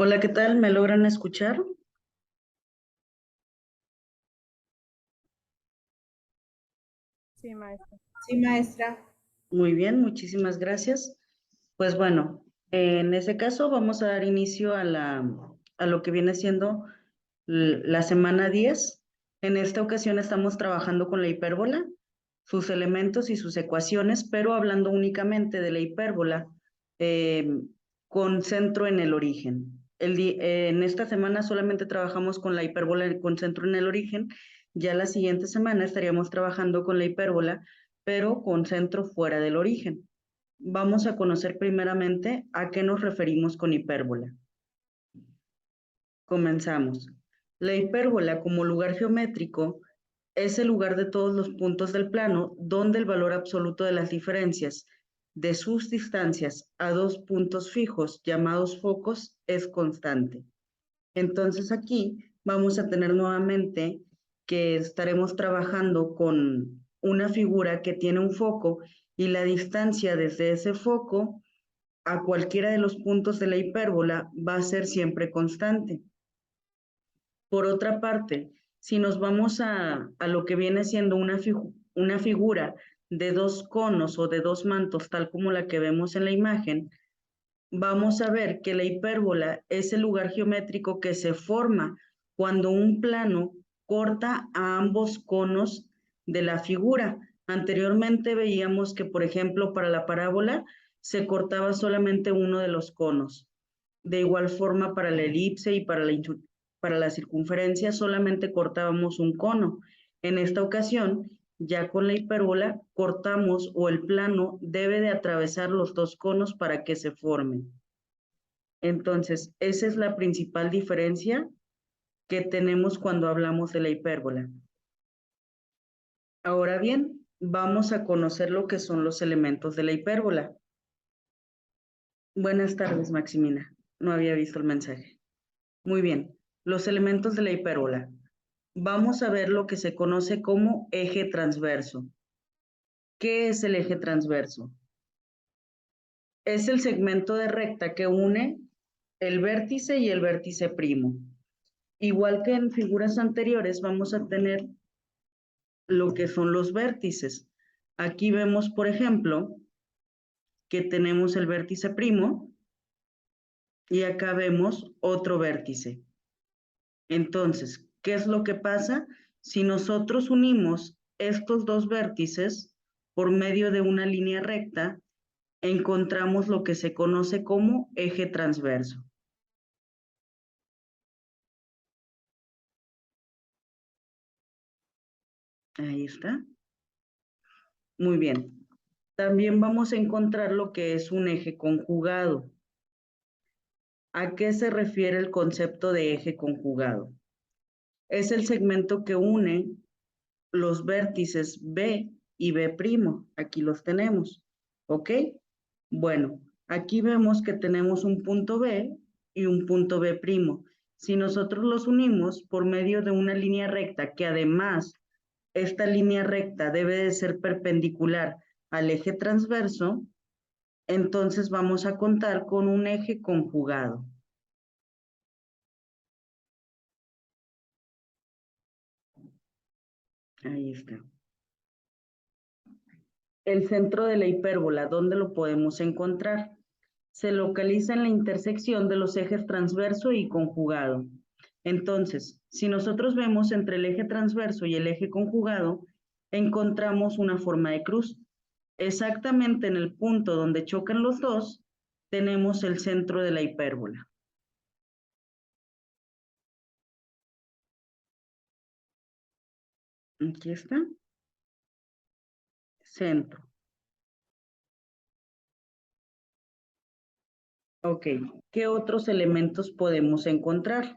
Hola, ¿qué tal? ¿Me logran escuchar? Sí, maestra. Sí, maestra. Muy bien, muchísimas gracias. Pues bueno, en ese caso vamos a dar inicio a lo que viene siendo la semana 10. En esta ocasión estamos trabajando con la hipérbola, sus elementos y sus ecuaciones, pero hablando únicamente de la hipérbola eh, con centro en el origen. En esta semana solamente trabajamos con la hipérbola con centro en el origen. Ya la siguiente semana estaríamos trabajando con la hipérbola, pero con centro fuera del origen. Vamos a conocer primeramente a qué nos referimos con hipérbola. Comenzamos. La hipérbola como lugar geométrico es el lugar de todos los puntos del plano donde el valor absoluto de las diferencias de sus distancias a dos puntos fijos llamados focos es constante. Entonces aquí vamos a tener nuevamente que estaremos trabajando con una figura que tiene un foco y la distancia desde ese foco a cualquiera de los puntos de la hipérbola va a ser siempre constante. Por otra parte, si nos vamos a lo que viene siendo una figura de dos conos o de dos mantos, tal como la que vemos en la imagen, vamos a ver que la hipérbola es el lugar geométrico que se forma cuando un plano corta a ambos conos de la figura. Anteriormente veíamos que, por ejemplo, para la parábola se cortaba solamente uno de los conos. De igual forma, para la elipse y para la circunferencia solamente cortábamos un cono. En esta ocasión, ya con la hipérbola, cortamos o el plano debe de atravesar los dos conos para que se formen. Entonces, esa es la principal diferencia que tenemos cuando hablamos de la hipérbola. Ahora bien, vamos a conocer lo que son los elementos de la hipérbola. Buenas tardes, Maximina. No había visto el mensaje. Muy bien, los elementos de la hipérbola. Vamos a ver lo que se conoce como eje transverso. ¿Qué es el eje transverso? Es el segmento de recta que une el vértice y el vértice primo. Igual que en figuras anteriores, vamos a tener lo que son los vértices. Aquí vemos, por ejemplo, que tenemos el vértice primo y acá vemos otro vértice. Entonces, ¿qué es lo que pasa? Si nosotros unimos estos dos vértices por medio de una línea recta, encontramos lo que se conoce como eje transverso. Ahí está. Muy bien. También vamos a encontrar lo que es un eje conjugado. ¿A qué se refiere el concepto de eje conjugado? Es el segmento que une los vértices B y B'. Aquí los tenemos. ¿Ok? Bueno, aquí vemos que tenemos un punto B y un punto B'. Si nosotros los unimos por medio de una línea recta, que además esta línea recta debe de ser perpendicular al eje transverso, entonces vamos a contar con un eje conjugado. Ahí está. El centro de la hipérbola, ¿dónde lo podemos encontrar? Se localiza en la intersección de los ejes transverso y conjugado. Entonces, si nosotros vemos entre el eje transverso y el eje conjugado, encontramos una forma de cruz. Exactamente en el punto donde chocan los dos, tenemos el centro de la hipérbola. Aquí está, centro. Ok, ¿qué otros elementos podemos encontrar?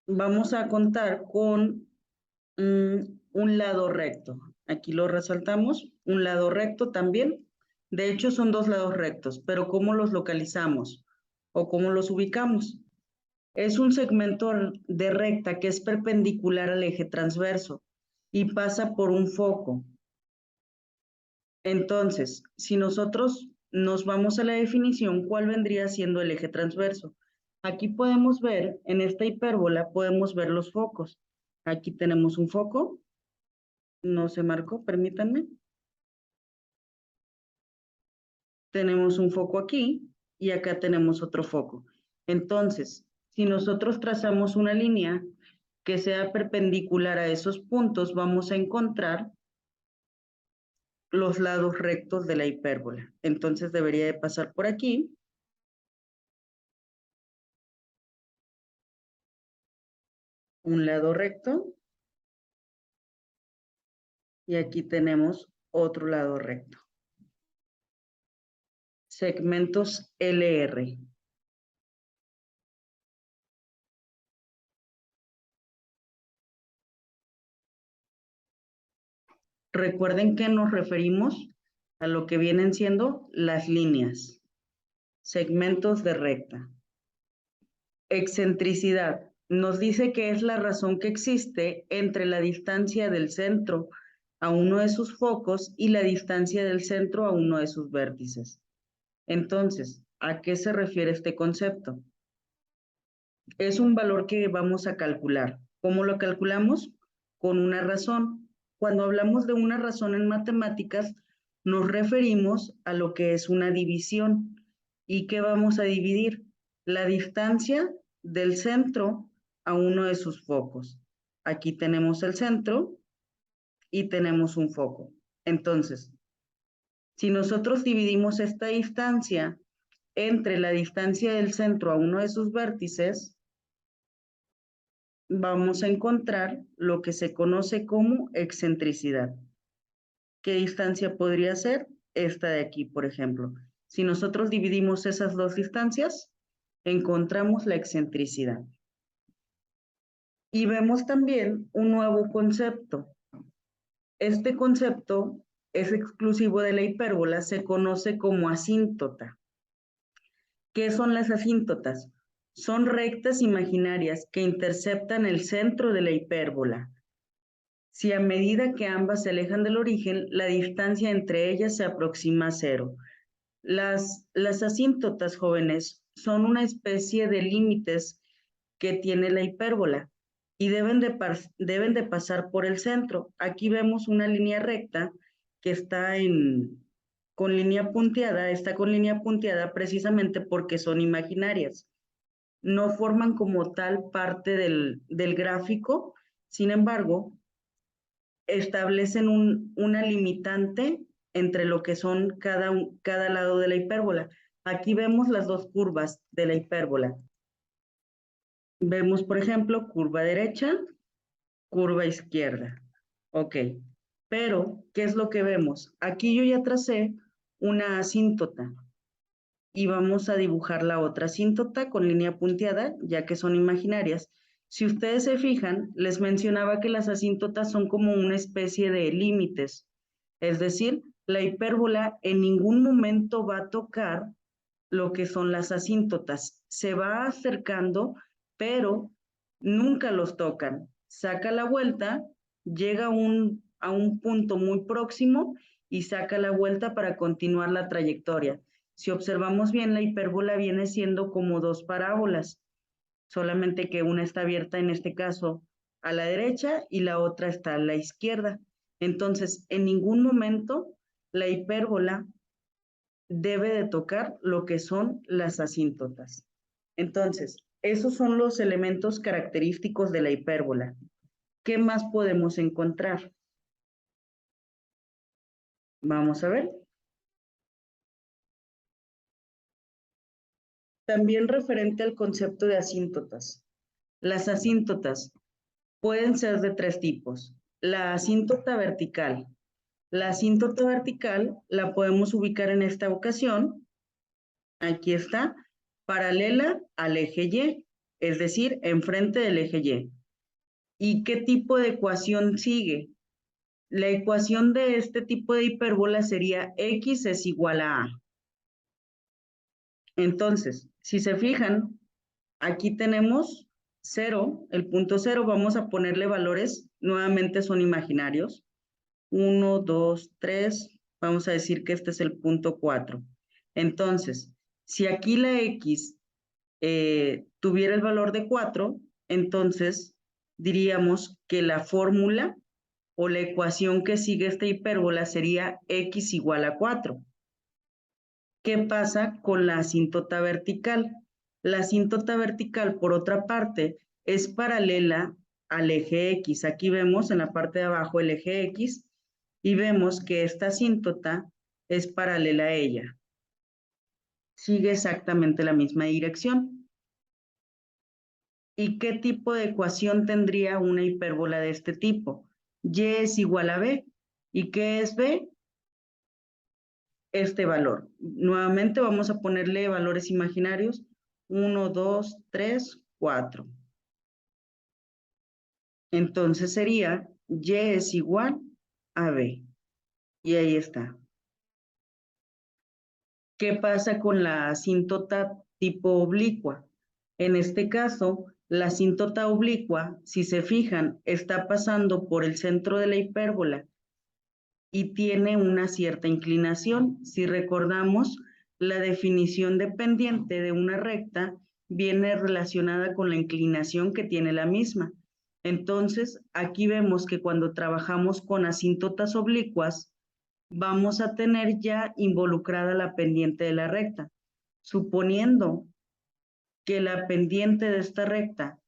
Vamos a contar con un lado recto. Aquí lo resaltamos, un lado recto también. De hecho, son dos lados rectos, pero ¿cómo los localizamos o cómo los ubicamos? Es un segmento de recta que es perpendicular al eje transverso y pasa por un foco. Entonces, si nosotros nos vamos a la definición, ¿cuál vendría siendo el eje transverso? Aquí podemos ver, en esta hipérbola, podemos ver los focos. Aquí tenemos un foco, no se marcó, permítanme. Tenemos un foco aquí y acá tenemos otro foco. Entonces, si nosotros trazamos una línea que sea perpendicular a esos puntos, vamos a encontrar los lados rectos de la hipérbola. Entonces debería de pasar por aquí. Un lado recto. Y aquí tenemos otro lado recto. Segmentos LR. Recuerden que nos referimos a lo que vienen siendo las líneas. Segmentos de recta. Excentricidad. Nos dice que es la razón que existe entre la distancia del centro a uno de sus focos y la distancia del centro a uno de sus vértices. Entonces, ¿a qué se refiere este concepto? Es un valor que vamos a calcular. ¿Cómo lo calculamos? Con una razón. Cuando hablamos de una razón en matemáticas, nos referimos a lo que es una división. ¿Y qué vamos a dividir? La distancia del centro a uno de sus focos. Aquí tenemos el centro y tenemos un foco. Entonces, si nosotros dividimos esta distancia entre la distancia del centro a uno de sus vértices, vamos a encontrar lo que se conoce como excentricidad. ¿Qué distancia podría ser? Esta de aquí, por ejemplo. Si nosotros dividimos esas dos distancias, encontramos la excentricidad. Y vemos también un nuevo concepto. Este concepto es exclusivo de la hipérbola, se conoce como asíntota. ¿Qué son las asíntotas? Son rectas imaginarias que interceptan el centro de la hipérbola. Si a medida que ambas se alejan del origen, la distancia entre ellas se aproxima a cero. Las asíntotas, jóvenes, son una especie de límites que tiene la hipérbola y deben de pasar por el centro. Aquí vemos una línea recta que está con línea punteada, está con línea punteada precisamente porque son imaginarias. No forman como tal parte del gráfico, sin embargo, establecen una limitante entre lo que son cada lado de la hipérbola. Aquí vemos las dos curvas de la hipérbola. Vemos, por ejemplo, curva derecha, curva izquierda. Ok, pero, ¿qué es lo que vemos? Aquí yo ya tracé una asíntota y vamos a dibujar la otra asíntota con línea punteada, ya que son imaginarias. Si ustedes se fijan, les mencionaba que las asíntotas son como una especie de límites, es decir, la hipérbola en ningún momento va a tocar lo que son las asíntotas. Se va acercando, pero nunca los tocan. Saca la vuelta, llega a un punto muy próximo y saca la vuelta para continuar la trayectoria. Si observamos bien, la hipérbola viene siendo como dos parábolas, solamente que una está abierta en este caso a la derecha y la otra está a la izquierda. Entonces, en ningún momento la hipérbola debe de tocar lo que son las asíntotas. Entonces, esos son los elementos característicos de la hipérbola. ¿Qué más podemos encontrar? Vamos a ver. También referente al concepto de asíntotas. Las asíntotas pueden ser de tres tipos. La asíntota vertical. La asíntota vertical la podemos ubicar en esta ocasión. Aquí está, paralela al eje Y, es decir, enfrente del eje Y. ¿Y qué tipo de ecuación sigue? La ecuación de este tipo de hipérbola sería x es igual a a. Entonces, si se fijan, aquí tenemos 0, el punto 0, vamos a ponerle valores, nuevamente son imaginarios. 1, 2, 3, vamos a decir que este es el punto 4. Entonces, si aquí la X tuviera el valor de 4, entonces diríamos que la fórmula o la ecuación que sigue esta hipérbola sería X igual a 4. ¿Qué pasa con la asíntota vertical? La asíntota vertical, por otra parte, es paralela al eje X. Aquí vemos en la parte de abajo el eje X y vemos que esta asíntota es paralela a ella. Sigue exactamente la misma dirección. ¿Y qué tipo de ecuación tendría una hipérbola de este tipo? Y es igual a B. ¿Y qué es B? Este valor. Nuevamente vamos a ponerle valores imaginarios. 1, 2, 3, 4. Entonces sería Y es igual a B. Y ahí está. ¿Qué pasa con la asíntota tipo oblicua? En este caso, la asíntota oblicua, si se fijan, está pasando por el centro de la hipérbola y tiene una cierta inclinación. Si recordamos, la definición de pendiente de una recta viene relacionada con la inclinación que tiene la misma. Entonces, aquí vemos que cuando trabajamos con asíntotas oblicuas, vamos a tener ya involucrada la pendiente de la recta. Suponiendo que la pendiente de esta recta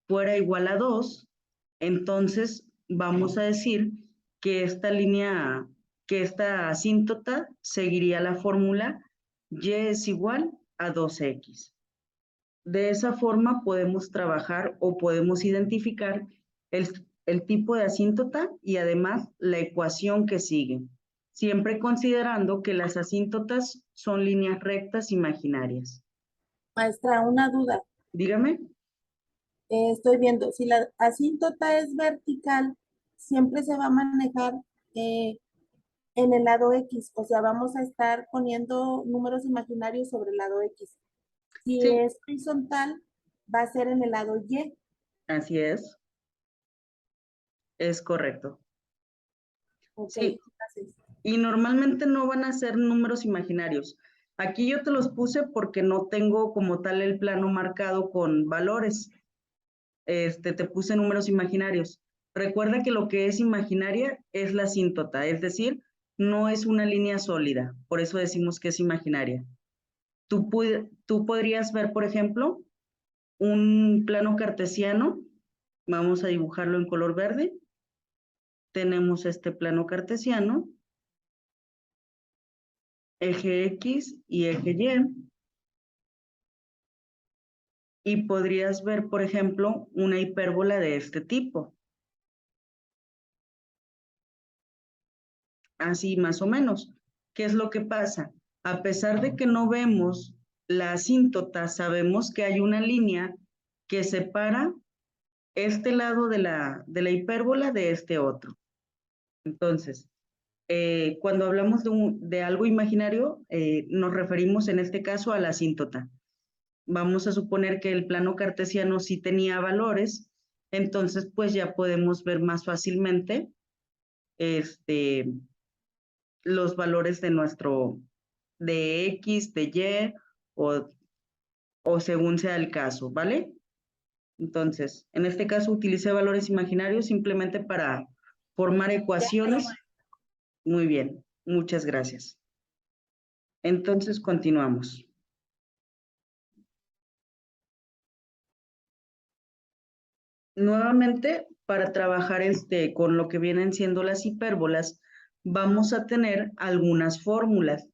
fuera igual a 2, entonces vamos a decir que esta línea, que esta asíntota seguiría la fórmula y es igual a 2x. De esa forma podemos trabajar o podemos identificar el tipo de asíntota y además la ecuación que sigue, siempre considerando que las asíntotas son líneas rectas imaginarias. Maestra, una duda. Dígame. Estoy viendo, si la asíntota es vertical, siempre se va a manejar en el lado X, o sea, vamos a estar poniendo números imaginarios sobre el lado X. Si Sí, es horizontal, va a ser en el lado Y. así es correcto. Ok, Sí, gracias. y normalmente no van a ser números imaginarios. Aquí yo te los puse porque no tengo como tal el plano marcado con valores. Te puse números imaginarios. Recuerda que lo que es imaginaria es la asíntota, es decir, no es una línea sólida, por eso decimos que es imaginaria. Tú podrías ver, por ejemplo, un plano cartesiano, vamos a dibujarlo en color verde. Tenemos este plano cartesiano, eje X y eje Y podrías ver, por ejemplo, una hipérbola de este tipo. Así más o menos. ¿Qué es lo que pasa? A pesar de que no vemos la asíntota, sabemos que hay una línea que separa este lado de la hipérbola de este otro. Entonces, cuando hablamos de algo imaginario, nos referimos en este caso a la asíntota. Vamos a suponer que el plano cartesiano sí tenía valores, entonces pues ya podemos ver más fácilmente este, los valores de X, de Y o según sea el caso, ¿vale? Entonces, en este caso utilicé valores imaginarios simplemente para formar ecuaciones. Muy bien, muchas gracias. Entonces, continuamos. Nuevamente, para trabajar con lo que vienen siendo las hipérbolas, vamos a tener algunas fórmulas.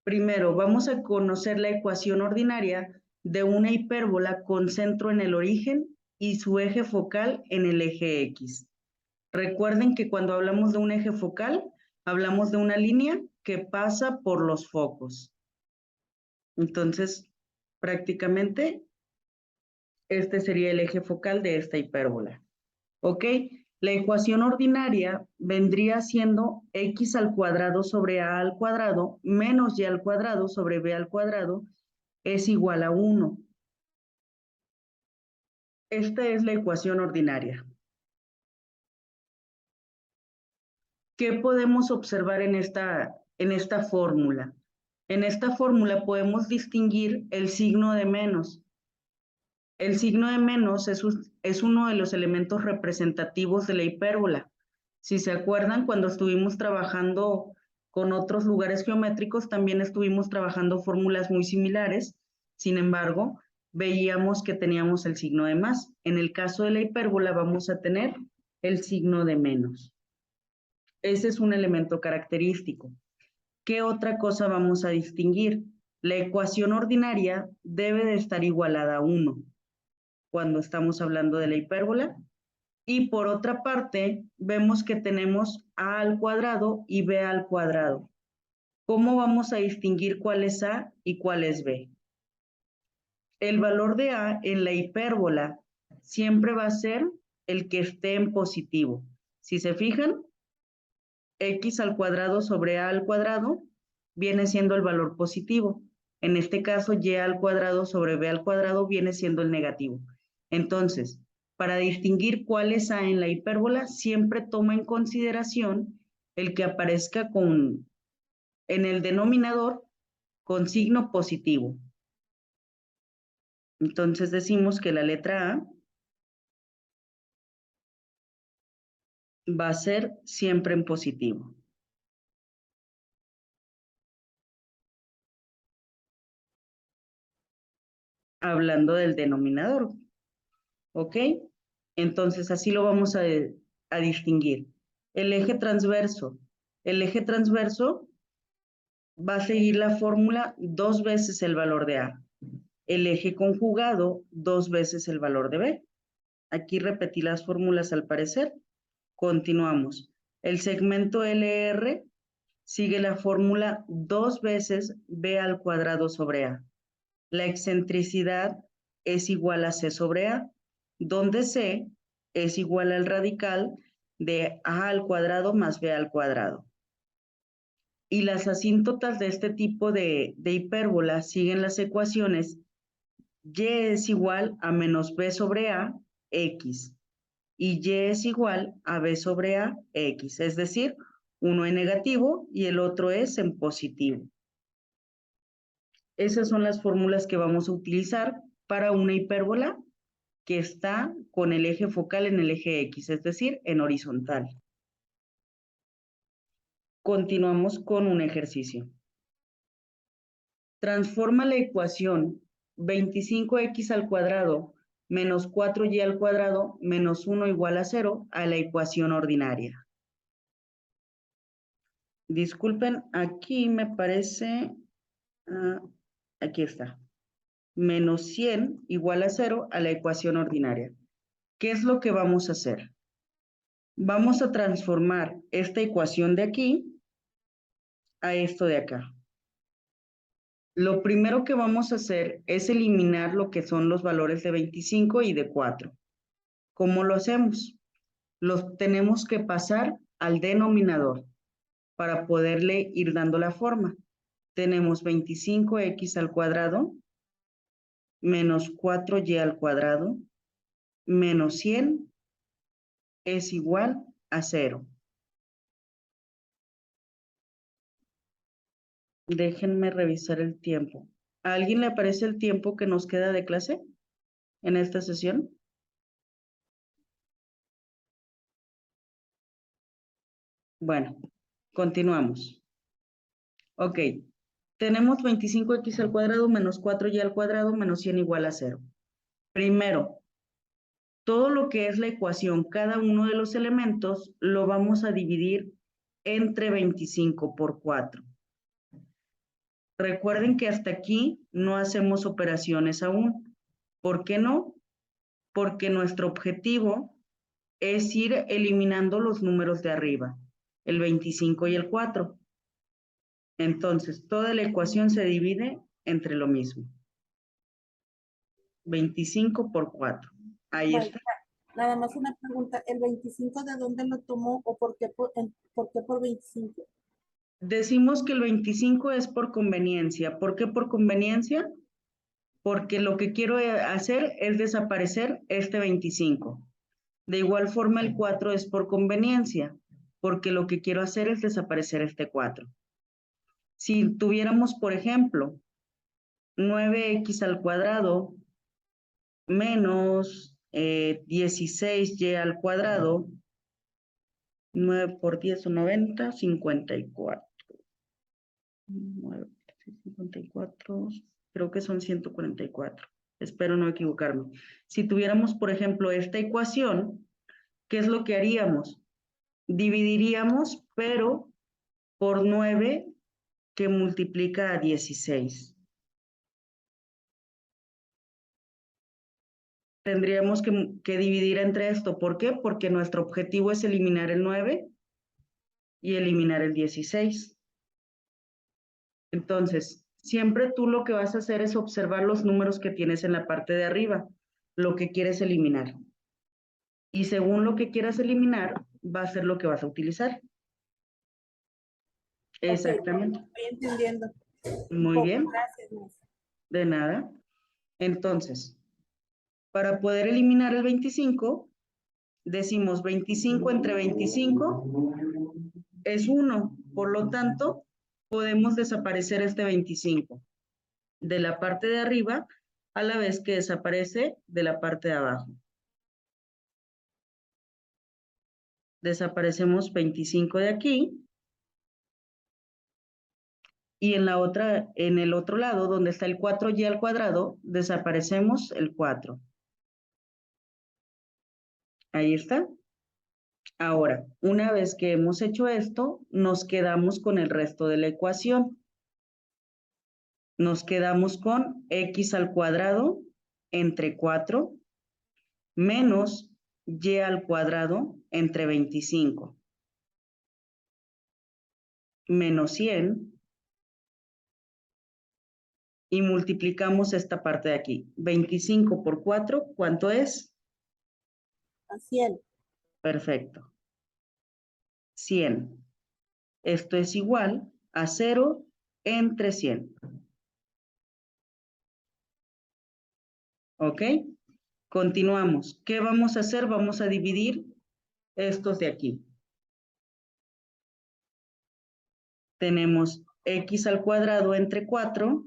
Primero, vamos a conocer la ecuación ordinaria de una hipérbola con centro en el origen y su eje focal en el eje X. Recuerden que cuando hablamos de un eje focal, hablamos de una línea que pasa por los focos. Entonces, prácticamente, este sería el eje focal de esta hipérbola. ¿Ok? La ecuación ordinaria vendría siendo x al cuadrado sobre a al cuadrado menos y al cuadrado sobre b al cuadrado es igual a 1. Esta es la ecuación ordinaria. ¿Qué podemos observar en esta fórmula? En esta fórmula podemos distinguir el signo de menos. El signo de menos es uno de los elementos representativos de la hipérbola. Si se acuerdan, cuando estuvimos trabajando con otros lugares geométricos, también estuvimos trabajando fórmulas muy similares. Sin embargo, veíamos que teníamos el signo de más. En el caso de la hipérbola vamos a tener el signo de menos. Ese es un elemento característico. ¿Qué otra cosa vamos a distinguir? La ecuación ordinaria debe de estar igualada a 1 cuando estamos hablando de la hipérbola. Y por otra parte, vemos que tenemos a al cuadrado y b al cuadrado. ¿Cómo vamos a distinguir cuál es a y cuál es b? El valor de a en la hipérbola siempre va a ser el que esté en positivo. Si se fijan, x al cuadrado sobre a al cuadrado viene siendo el valor positivo. En este caso, y al cuadrado sobre b al cuadrado viene siendo el negativo. Entonces, para distinguir cuál es a en la hipérbola, siempre toma en consideración el que aparezca en el denominador con signo positivo. Entonces decimos que la letra a va a ser siempre en positivo. Hablando del denominador, ¿ok? Entonces así lo vamos a distinguir. El eje transverso. El eje transverso va a seguir la fórmula 2 veces el valor de A. El eje conjugado 2 veces el valor de B. Aquí repetí las fórmulas al parecer. Continuamos. El segmento LR sigue la fórmula 2 veces B al cuadrado sobre A. La excentricidad es igual a C sobre A, donde C es igual al radical de A al cuadrado más B al cuadrado. Y las asíntotas de este tipo de hipérbola siguen las ecuaciones y es igual a menos B sobre A, X. Y y es igual a b sobre a, x. Es decir, uno en negativo y el otro es en positivo. Esas son las fórmulas que vamos a utilizar para una hipérbola que está con el eje focal en el eje X, es decir, en horizontal. Continuamos con un ejercicio. Transforma la ecuación 25x al cuadrado menos 4y al cuadrado menos 1 igual a 0 a la ecuación ordinaria. Disculpen, aquí me parece, aquí está, menos 100 igual a 0 a la ecuación ordinaria. ¿Qué es lo que vamos a hacer? Vamos a transformar esta ecuación de aquí a esto de acá. Lo primero que vamos a hacer es eliminar lo que son los valores de 25 y de 4. ¿Cómo lo hacemos? Los tenemos que pasar al denominador para poderle ir dando la forma. Tenemos 25x al cuadrado menos 4y al cuadrado menos 100 es igual a 0. Déjenme revisar el tiempo. ¿A alguien le aparece el tiempo que nos queda de clase en esta sesión? Bueno, continuamos. Ok, tenemos 25x al cuadrado menos 4y al cuadrado menos 100 igual a 0. Primero, todo lo que es la ecuación, cada uno de los elementos, lo vamos a dividir entre 25 por 4. Recuerden que hasta aquí no hacemos operaciones aún. ¿Por qué no? Porque nuestro objetivo es ir eliminando los números de arriba, el 25 y el 4. Entonces, toda la ecuación se divide entre lo mismo. 25 por 4. Ahí está. Nada más una pregunta, ¿el 25 de dónde lo tomó o por qué por 25? Decimos que el 25 es por conveniencia. ¿Por qué por conveniencia? Porque lo que quiero hacer es desaparecer este 25. De igual forma, el 4 es por conveniencia, porque lo que quiero hacer es desaparecer este 4. Si tuviéramos, por ejemplo, 9x al cuadrado menos 16y al cuadrado, 9 por 10 son 90, 54. 9 por 54, creo que son 144. Espero no equivocarme. Si tuviéramos, por ejemplo, esta ecuación, ¿qué es lo que haríamos? Dividiríamos, pero por 9 que multiplica a 16. Tendríamos que dividir entre esto. ¿Por qué? Porque nuestro objetivo es eliminar el 9 y eliminar el 16. Entonces, siempre tú lo que vas a hacer es observar los números que tienes en la parte de arriba, lo que quieres eliminar. Y según lo que quieras eliminar, va a ser lo que vas a utilizar. Exactamente. Estoy entendiendo. Muy bien, Gracias, maestra. de nada. Entonces, para poder eliminar el 25, decimos 25 entre 25 es 1. Por lo tanto, podemos desaparecer este 25 de la parte de arriba a la vez que desaparece de la parte de abajo. Desaparecemos 25 de aquí. Y en el otro lado, donde está el 4y al cuadrado, desaparecemos el 4. Ahí está. Ahora, una vez que hemos hecho esto, nos quedamos con el resto de la ecuación. Nos quedamos con x al cuadrado entre 4 menos y al cuadrado entre 25 menos 100 y multiplicamos esta parte de aquí. 25 por 4, ¿cuánto es? 100. Perfecto. 100. Esto es igual a 0 entre 100. ¿Ok? Continuamos. ¿Qué vamos a hacer? Vamos a dividir estos de aquí. Tenemos x al cuadrado entre 4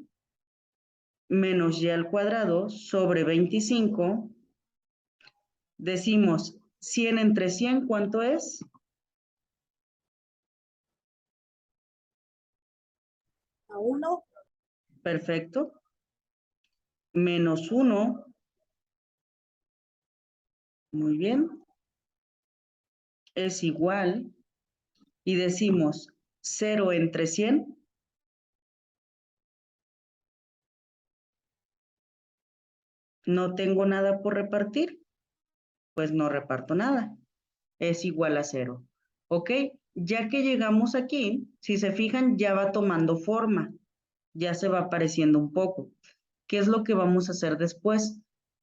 menos y al cuadrado sobre 25. Decimos 100 entre 100, ¿cuánto es? 1. Perfecto. Menos 1. Muy bien. Es igual. Y decimos 0 entre 100. No tengo nada por repartir. Pues no reparto nada. Es igual a 0. ¿Ok? Ya que llegamos aquí, si se fijan, ya va tomando forma. Ya se va apareciendo un poco. ¿Qué es lo que vamos a hacer después?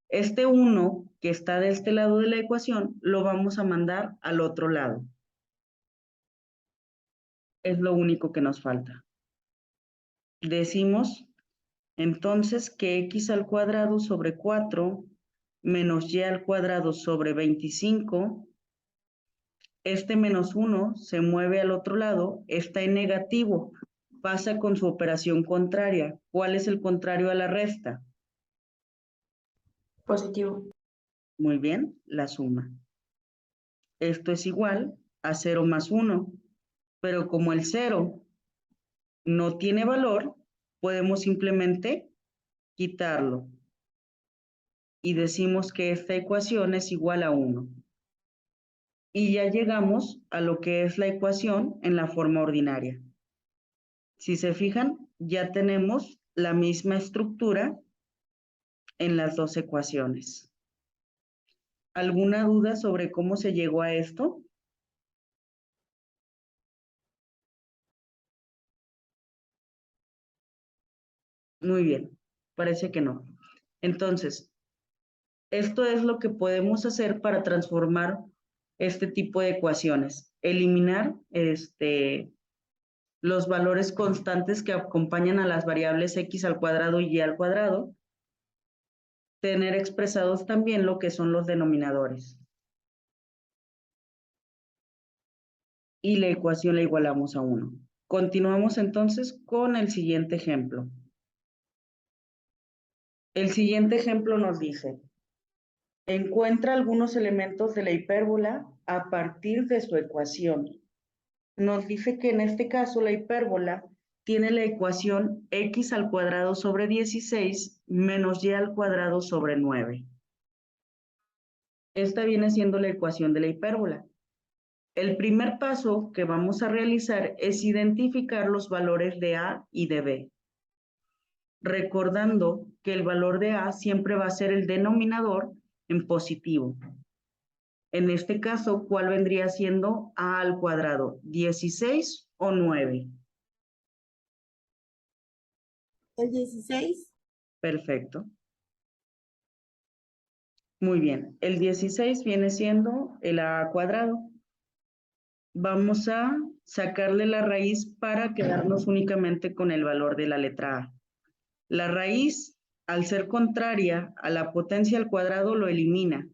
Este 1 que está de este lado de la ecuación, lo vamos a mandar al otro lado. Es lo único que nos falta. Decimos entonces que x al cuadrado sobre 4 menos y al cuadrado sobre 25, este menos 1 se mueve al otro lado, está en negativo, pasa con su operación contraria. ¿Cuál es el contrario a la resta? Positivo. Muy bien, la suma. Esto es igual a 0 más 1, pero como el 0 no tiene valor, podemos simplemente quitarlo. Y decimos que esta ecuación es igual a 1. Y ya llegamos a lo que es la ecuación en la forma ordinaria. Si se fijan, ya tenemos la misma estructura en las dos ecuaciones. ¿Alguna duda sobre cómo se llegó a esto? Muy bien, parece que no. Entonces, esto es lo que podemos hacer para transformar este tipo de ecuaciones. Eliminar los valores constantes que acompañan a las variables x al cuadrado y y al cuadrado. Tener expresados también lo que son los denominadores. Y la ecuación la igualamos a 1. Continuamos entonces con el siguiente ejemplo. El siguiente ejemplo nos dice, encuentra algunos elementos de la hipérbola a partir de su ecuación. Nos dice que en este caso la hipérbola tiene la ecuación x al cuadrado sobre 16 menos y al cuadrado sobre 9. Esta viene siendo la ecuación de la hipérbola. El primer paso que vamos a realizar es identificar los valores de a y de b, recordando que el valor de a siempre va a ser el denominador en positivo. En este caso, ¿cuál vendría siendo a al cuadrado? ¿16 o 9? El 16. Perfecto. Muy bien. El 16 viene siendo el a cuadrado. Vamos a sacarle la raíz para quedarnos únicamente con el valor de la letra a. La raíz, al ser contraria a la potencia al cuadrado, lo elimina.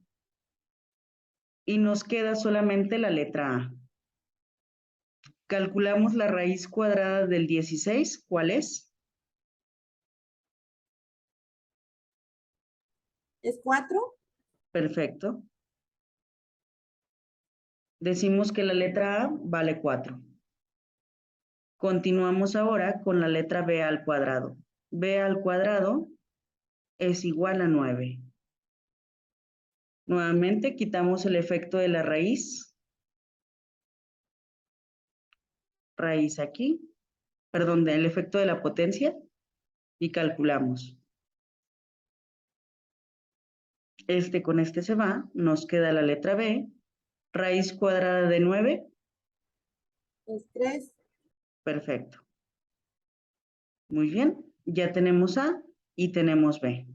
Y nos queda solamente la letra a. Calculamos la raíz cuadrada del 16. ¿Cuál es? ¿Es 4? Perfecto. Decimos que la letra a vale 4. Continuamos ahora con la letra b al cuadrado. B al cuadrado es igual a 9. Nuevamente quitamos el efecto de la raíz. Raíz aquí. Perdón, del efecto de la potencia. Y calculamos. Este con este se va. Nos queda la letra b. Raíz cuadrada de 9. Es 3. Perfecto. Muy bien. Ya tenemos a y tenemos b.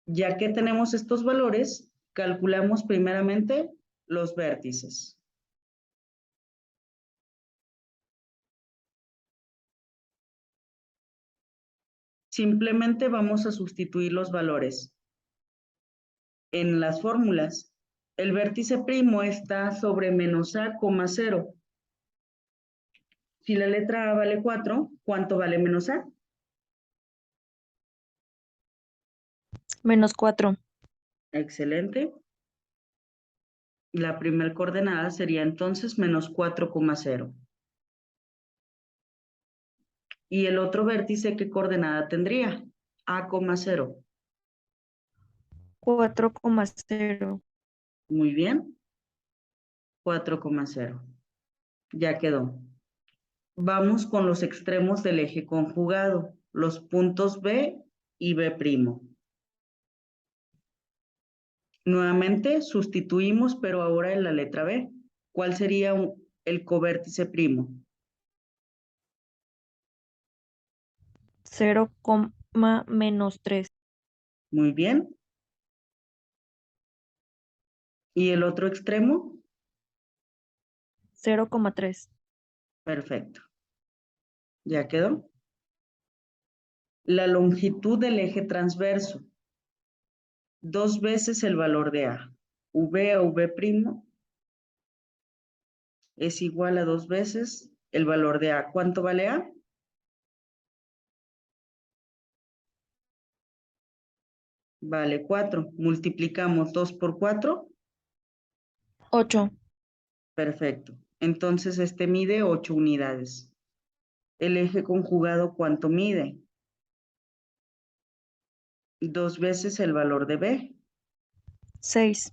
Ya que tenemos estos valores, calculamos primeramente los vértices. Simplemente vamos a sustituir los valores. En las fórmulas, el vértice primo está sobre menos a, 0. Si la letra a vale 4, ¿cuánto vale menos a? Menos 4. Excelente. La primera coordenada sería entonces menos 4,0. ¿Y el otro vértice qué coordenada tendría? A, 0. 4,0. Muy bien. 4,0. Ya quedó. Vamos con los extremos del eje conjugado, los puntos B y B'. Nuevamente sustituimos, pero ahora en la letra B. ¿Cuál sería el covértice primo? 0, menos 3. Muy bien. ¿Y el otro extremo? 0,3. Perfecto. ¿Ya quedó? La longitud del eje transverso. 2 veces el valor de A. V a V' es igual a 2 veces el valor de A. ¿Cuánto vale A? Vale 4. Multiplicamos 2 por 4. 8. Perfecto. Entonces este mide 8 unidades. El eje conjugado, ¿cuánto mide? 2 veces el valor de B. 6.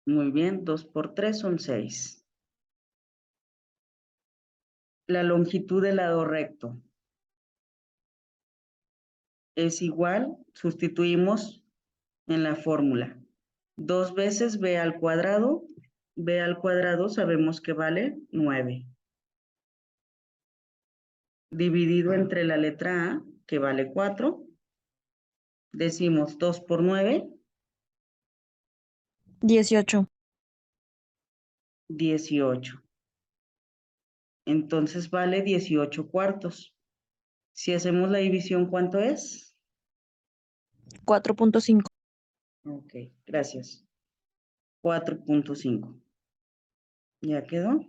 Muy bien, 2 por 3 son 6. La longitud del lado recto es igual, sustituimos en la fórmula. 2 veces B al cuadrado. B al cuadrado sabemos que vale 9. Dividido entre la letra A, que vale 4. Decimos 2 por 9. 18. 18. Entonces vale 18 cuartos. Si hacemos la división, ¿cuánto es? 4,5. Ok, gracias. 4,5. ¿Ya quedó?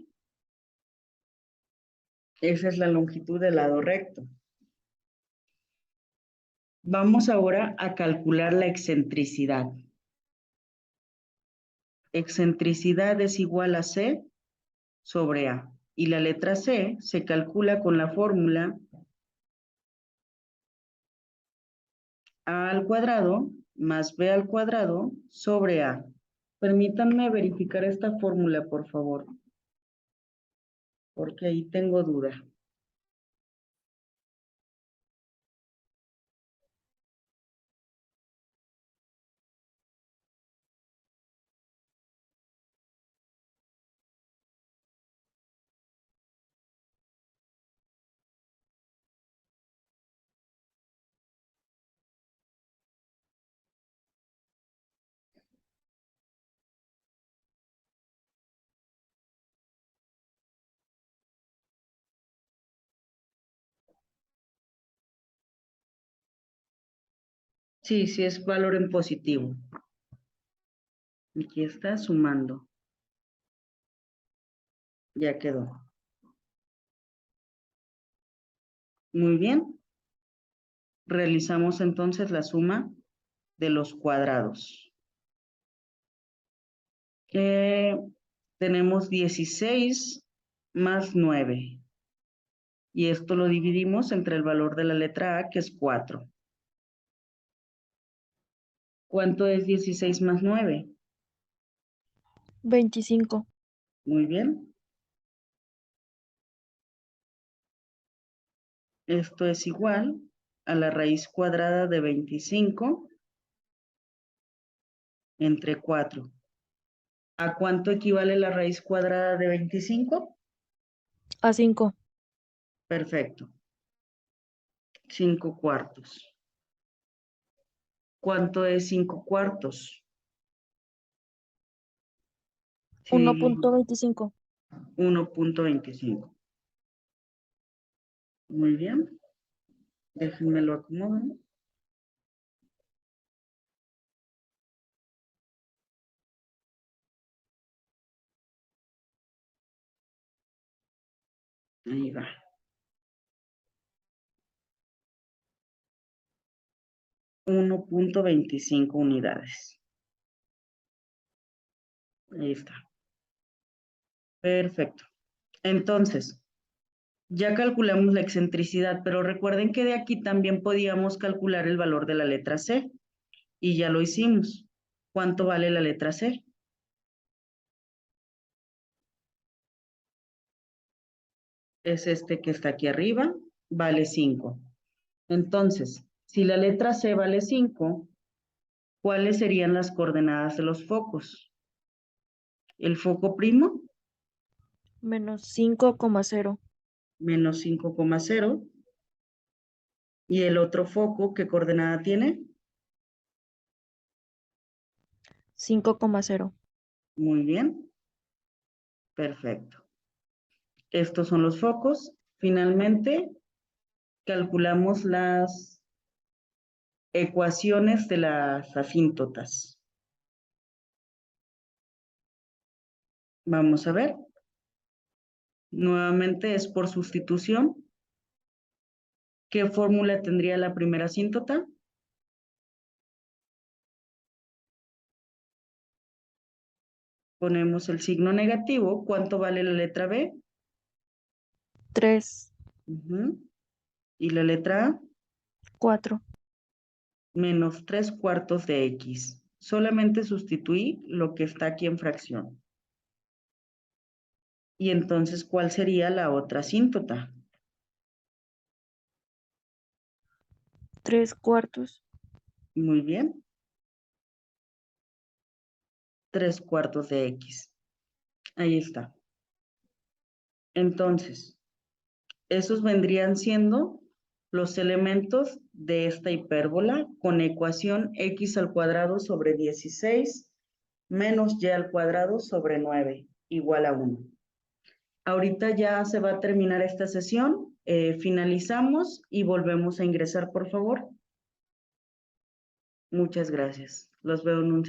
Esa es la longitud del lado recto. Vamos ahora a calcular la excentricidad. Excentricidad es igual a C sobre A. Y la letra C se calcula con la fórmula A al cuadrado más B al cuadrado sobre A. Permítanme verificar esta fórmula, por favor, porque ahí tengo duda. Sí, sí es valor en positivo. Aquí está sumando. Ya quedó. Muy bien. Realizamos entonces la suma de los cuadrados. Tenemos 16 más 9. Y esto lo dividimos entre el valor de la letra A, que es 4. ¿Cuánto es 16 más 9? 25. Muy bien. Esto es igual a la raíz cuadrada de 25 entre 4. ¿A cuánto equivale la raíz cuadrada de 25? A 5. Perfecto. 5 cuartos. ¿Cuánto es 5 cuartos? Sí, 1.25. 1.25. Muy bien. Déjenme lo acomodo. Ahí va. 1.25 unidades. Ahí está. Perfecto. Entonces, ya calculamos la excentricidad, pero recuerden que de aquí también podíamos calcular el valor de la letra C. Y ya lo hicimos. ¿Cuánto vale la letra C? Es este que está aquí arriba, vale 5. Entonces, si la letra C vale 5, ¿cuáles serían las coordenadas de los focos? El foco primo, Menos 5,0. menos 5,0. ¿Y el otro foco qué coordenada tiene? 5,0. Muy bien. Perfecto. Estos son los focos. Finalmente, calculamos las ecuaciones de las asíntotas. Vamos a ver. Nuevamente es por sustitución. ¿Qué fórmula tendría la primera asíntota? Ponemos el signo negativo. ¿Cuánto vale la letra B? 3. ¿Y la letra A? 4. Menos 3 cuartos de X. Solamente sustituí lo que está aquí en fracción. Y entonces, ¿cuál sería la otra asíntota? 3 cuartos. Muy bien. 3 cuartos de X. Ahí está. Entonces, esos vendrían siendo los elementos de esta hipérbola con ecuación x al cuadrado sobre 16 menos y al cuadrado sobre 9 igual a 1. Ahorita ya se va a terminar esta sesión. Finalizamos y volvemos a ingresar, por favor. Muchas gracias. Los veo en un